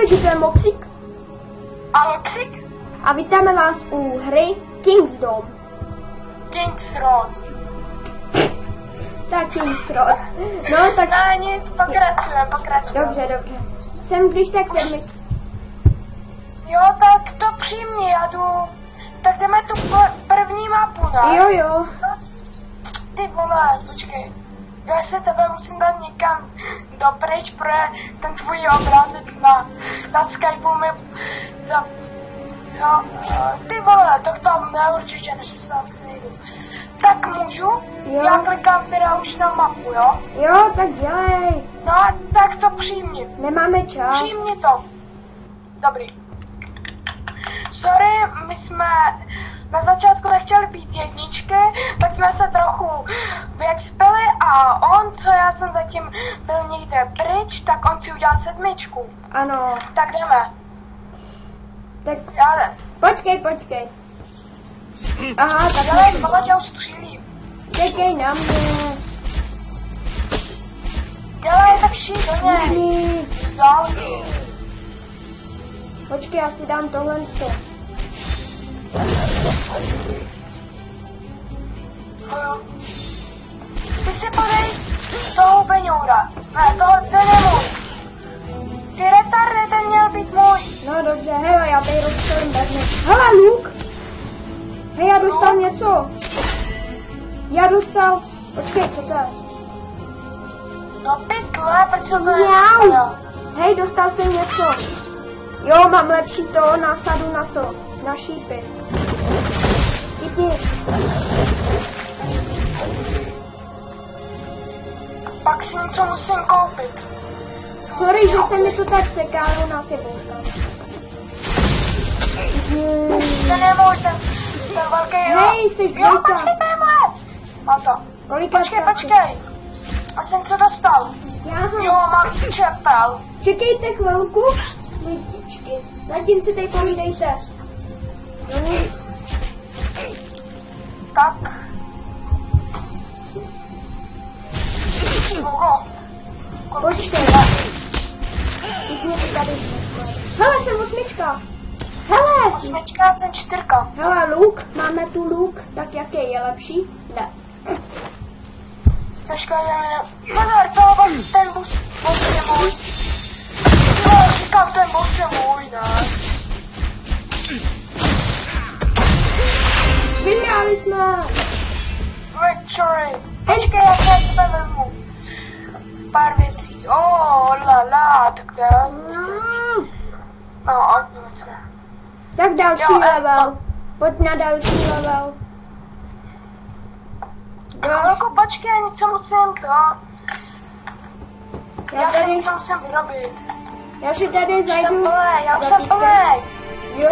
lidi, to je Moxik. A Moxik? A vítáme vás u hry King's Dome. King's Road. Tak King's Road. No tak... Ne, nic, pokračujeme. Dobře. Jsem když tak jsem... Jo, tak to přijmi, já jdu... Tak jdeme tu první mapu, ne? Jo. Ty vole, počkej. Já se tebe musím dát někam dopryč, protože ten tvůj obrázek na Skypeu mi za... Co? Ty vole, tak tam ne určitě na 16 nejdu. Tak můžu? Jo. Já klikám teda už na mapu, jo? Jo, tak dělej. No, tak to přijmi. Nemáme čas. Přijmi to. Dobrý. Sorry, my jsme na začátku nechtěli být jedničky, tak jsme se trochu vyexpili a on, co já jsem zatím byl někde pryč, tak on si udělal 7. Ano. Tak jdeme. Tak Já ne. počkej. Aha, tak Dělej, Vladě už střílí. čekej na mě. Dělej, tak šít do něj. Z dálky. Počkej, já si dám tohle to. Ty si podej toho Beňoura. Ne, to je můj. Ty retarde, ten měl být můj. No dobře, hele, já tady rozstřelím bezně. Hele, Luke! Hej, já dostal něco. Počkej, co to je? No pytle, proč jsem to Mňau. nedostal? Hej, dostal jsem něco. Jo, mám lepší to, násadu na to. Na šípy. Chytni. Pak si něco musím koupit. Sorry, že se mi to tak sekálo na sebouka. Ten je můj, ten velký... Hej, jsi Jo, dvojka. počkej, to je moje. Mám to. Kolikrát Počkej. A jsem co dostal? Jo, mám čepel. Čekejte chvilku. Lidičky. Zatím si tady povídejte. Tak. Počkej. Tady. Hele, jsem 8. Hele! 8, jsem 4. Hele, Luke, máme tu Luke, tak jaký je lepší? Ne. Teďka jdeme... Pozor, toho ten bus je můj. Jo, říkám, ten bus je můj, ne? Vyhráli jsme! Victory. Počkej, já se tebe vezmu. Pár věcí. La, tak to je myslím. No, nic ne. Tak další level. Pojď na další level. Chvilku počkej, něco musím to. Já si něco musím vyrobit. Já si tady zajdu. Já už jsem plnej. Jo.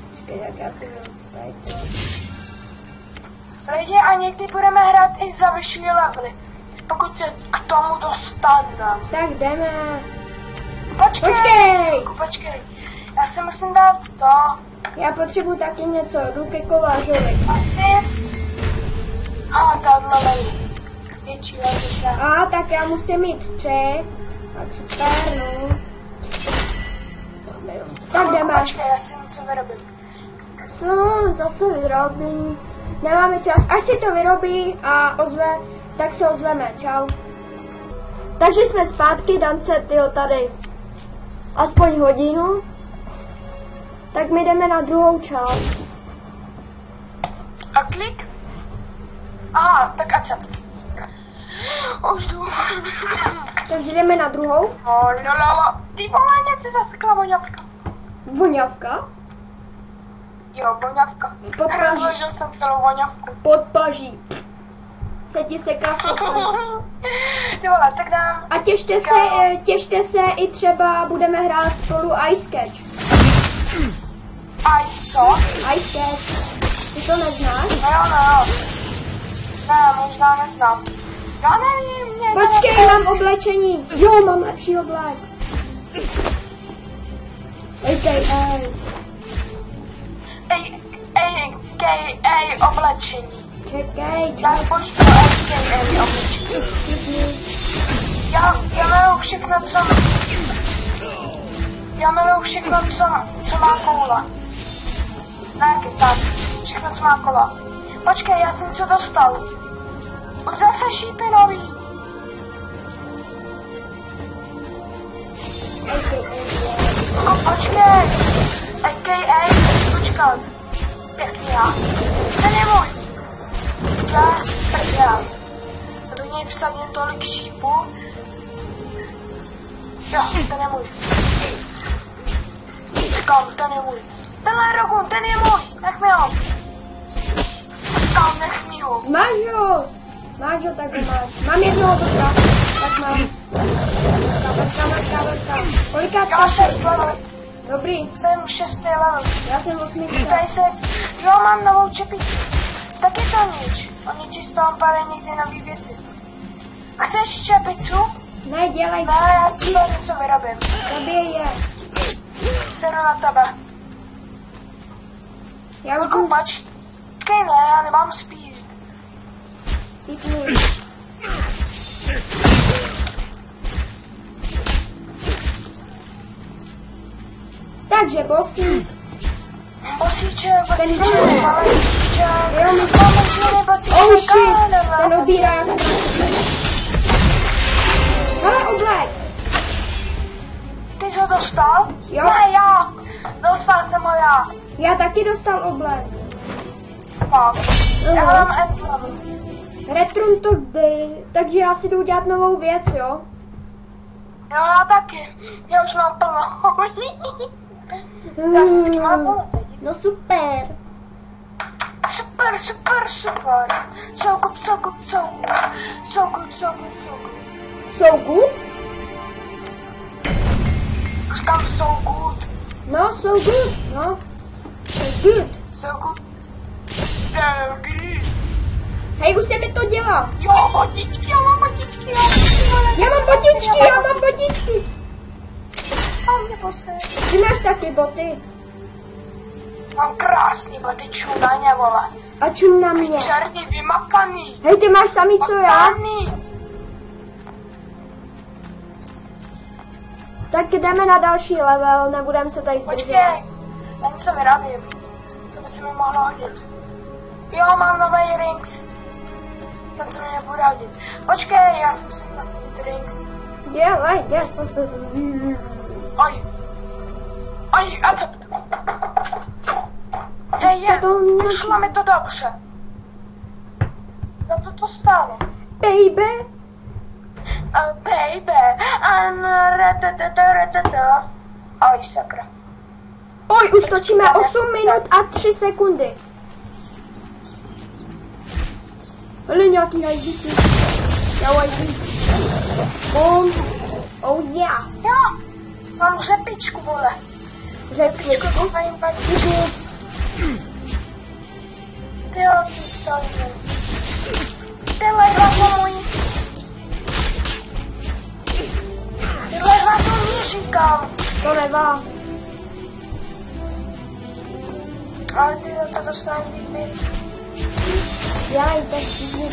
Počkej, jak já si zajdu. Lidi, a někdy budeme hrát i za vyšší levely. Pokud se k tomu dostaneme. Tak jdeme. Počkej. Já si musím dát to. Já potřebuji taky něco. Jdu ke kovářovi. Asi. Tahle levely. Větší levely. Tak já musím mít 3. Tak super, no. Tak jdeme. Počkej, já si něco vyrobím. Co? Zase vyrobím. Nemáme čas. Až si to vyrobí a ozve, tak se ozveme. Čau. Takže jsme zpátky, Dance, tyjo, tady aspoň hodinu. Tak my jdeme na druhou část. A klik? Tak accept. Už jdu. Takže jdeme na druhou. Ty vole, něco zasekla voňavka. Voňavka? Jo, voňavka. Rozložil jsem celou voňavku. Pod paží. Se ti seká podpaží. Ty vole, tak dám. A těšte se i třeba budeme hrát spolu Ice Catch. Ice co? Ice Catch. Ty to neznáš? No. Ne, možná neznám. Já nevím, Počkej, mám oblečení. Jo, mám lepší oblek. Ej, oblečení. Čekej. Já pošlu oblečení. Já mám všechno, co Já miluju všechno, co má koula. Ne, kecám. Všechno, co má kola. Počkej, já jsem něco dostal. Už zase šípy nový. Počkej. A.k.a. musím počkat. Pěkný já. Ten je můj. Já si prdel. Do něj vsadím tolik šípů. Jo, ten je můj. Říkám, ten je můj. Tenhle Rogun, ten je můj. Nech mi ho. Říkám, nech mi ho. Máš ho, tak ho máš. Mám jednoho boka, tak mám. Vrka. Kolikát Já 6 level. Dobrý. Jsem 6. level. Já jsem 8. Tady se, jo, mám novou čepičku. Tak je to nič. Oni ti z toho padají někdy nový věci. Chceš čepicu? Ne, dělej. Ne, já si to něco vyrobím. Zabij je. Sedu na tebe. Já už Luku, počkej, ne, já nemám speed. Typni. Takže bosí. Bosíček, malý bosíček. Jo, my Máme čili bosíček. Oh shit, ten obírá. Hele, oblek. Ty jsi ho dostal? Jo. Ne, já. Dostal jsem ho já. Já taky dostal oblek. Fakt. Já mám end level. Return to day, takže já si jdu dělat novou věc, jo? Jo, já taky. Já už mám plno. Já vždycky mám plno teď. No super. Super. So good. So good? Říkám so good. No, so good, no. So good. So good. Hej, už se mi to dělá. Jo, botičky, já mám botičky. Já mám botičky. A mě poslej. Ty máš taky boty. Mám krásný boty čunaně, vole. A čum na mě. Černý, vymakaný. Hej, ty máš samý co já? Makaný. Tak jdeme na další level, nebudeme se tady zdržovat. Počkej, já něco vyrabím. Co by se mi mohlo hodit? Jo, mám nový rings. Ten se mi nebude hodit. Počkej, já si musím nasadit rings. Dělej. Oj, a co? Hej, vyšlo mi to dobře. Za to stálo. Baby. Baby, oj, sakra. Oj, už točíme 8 minut a 3 sekundy. Ale nějaký hajzíky. Já hajzíky. Oh yeah. Jo, mám řepičku, vole. Řepičku, doufám, pačku. Ty jo, ty stojí. Tyhle dva jsou můj. Tyhle dva jsou mě, říkám. To nevá. Ale ty to dostane víc věcí. Dělej, tak všichni.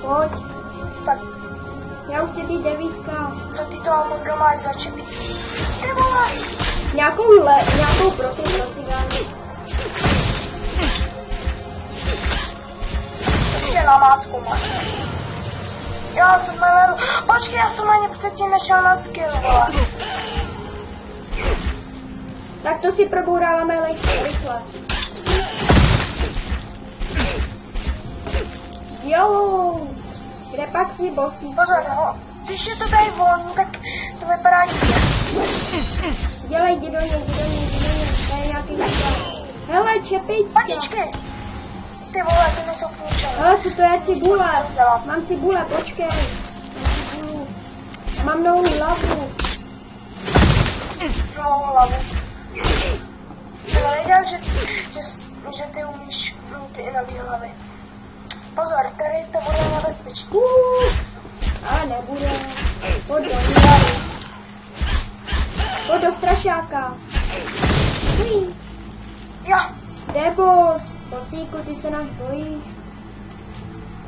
Pojď. Tak, Já už chci být 9. co ty toho můžu máš za čepičku? Ty vole. Nějakou profi dáme. Ještě na mácku máš. Já jsem level. Počkej, já jsem ani předtím nešel na skill, vole. Tak to si probouráváme rychle. Jo, kde pak si bosí? Pozor, no. Když je to tady volný, tak to vypadá nikde. Dělej, jdi do něj. To je nějaký výklad. Hele, čepička. Patičky. Ty vole, ty nejsou k ničemu. Hele, co to je cibule? Mám cibule, počkej. Mám novou hlavu. Novou hlavu. Ale nejde, že ty umíš mít i nový hlavy. Pozor, tady to bude nebezpečné. Ale nebude. Pojď do strašáka. Jo. Kde boss? Bosíku, ty se nás bojíš?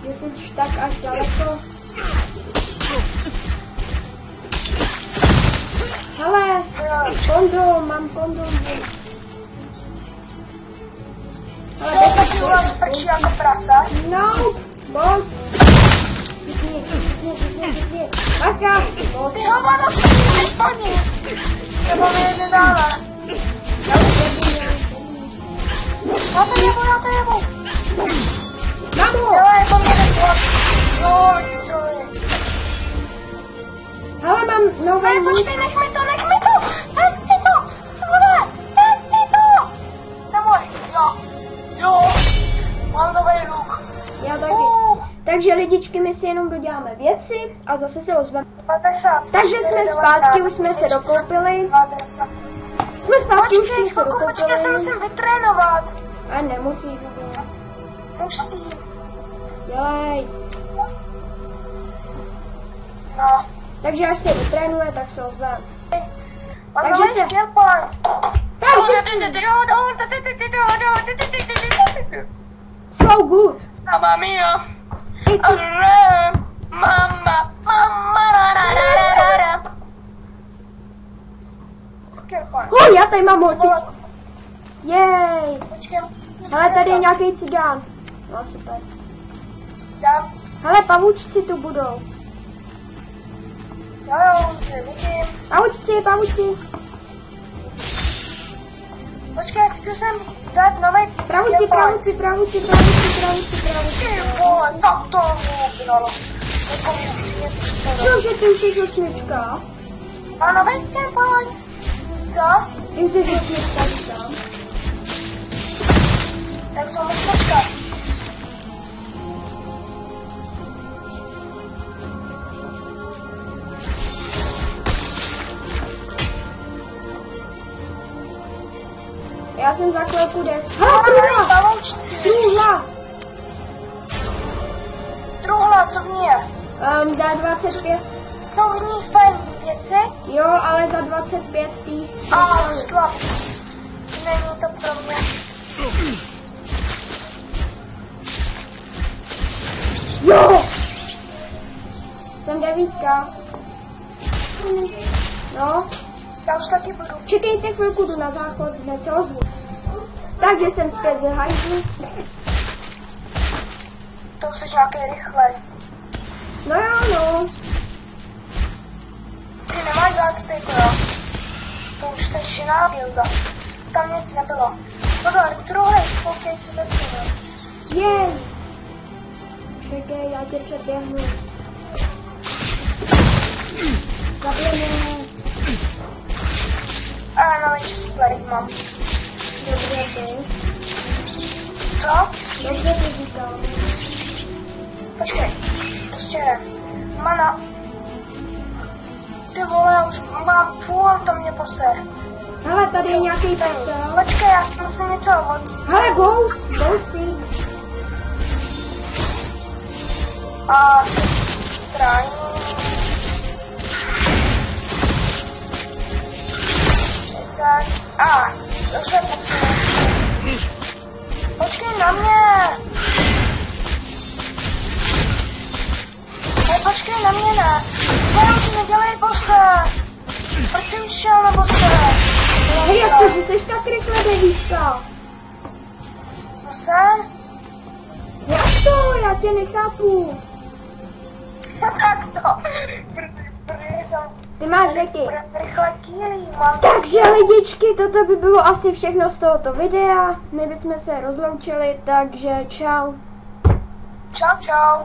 Že jsi tak až daleko? Kondom, mám kondom. To taky u vás prčí jako prasa. No, boss. Vypni. Bacha, boss. Ty hovado, co si nespadni. Nebo mi jde dále. Já to jebu. Mamo! Jo, jako mě nespadl. No, co je. Ale mám nové Ne, počkej, nech mi to. Nech mi to. Neboj, jo. Mám nový luk. Já taky. Takže lidičky, my si jenom doděláme věci a zase se ozveme. 50. Takže jsme zpátky, už jsme se dokoupili. 50. Jsme zpátky, už jsme se Počkej, já se dokoupili. musím vytrénovat. A nemusíš to. Musím. Jej. No. Takže až se vytrénuje, tak se ozveme. Mám Takže nový se- skill points. So good. Mamma mia. It's Mamma. Skill points. já tady mám holčičku. Jej. Počkej. Hele, tady je nějaký cigán. No super. Dám. Hele, pavučci tu budou. Jo, už je vidím. Pavučci. Počkej, zkusím dát nový Pravučci. Ty vole, tak to bylo. Cože, ty už jsi osmička? Má nový skill points. Co? Ty už jsi osmička, říkám. Tak co musím počkat. Já jsem za chvilku jde. Hele, Truhla, co v ní je? Za 25. Jsou v ní fajn věci? Jo, ale za 25 tý. Slab. Není to pro mě. Jo! Jsem 9. No, Já už taky budu. čekejte chvilku, jdu na záchod, hned se ozvu. Takže jsem zpět ze hajzlu. To už jsi nějaký rychlej. No jo, no. Ty nemáš zácpět, jo? To už jsi jiná builda. Tam nic nebylo. Pozor, truhlej, spoukej si do toho. Jej! Čekej, já tě předběhnu. Zabijeme. A nový chestplate mám. Dobře, ty. Co? Dobře, ty říkám. Počkej, ještě ne. Mana. Ty vole, já už mám full, to mě poser. Hele, tady je nějaký pesel. Počkej, já si musím něco moc. Hele, ghosty. A stráň. Už je potřeba. Počkej na mě. Hej, počkej na mě, ne. Tvoje už nedělej bose. Proč jsi už šel na bose? Hej, jak to, že jsi tak rychle 9? Bose? Jak to? Já tě nechápu. No tak to. Protože jsem Ty máš řeky. rychle kýlí, mám. Takže lidičky, toto by bylo asi všechno z tohoto videa. My bychom se rozloučili, takže čau. Čau, čau.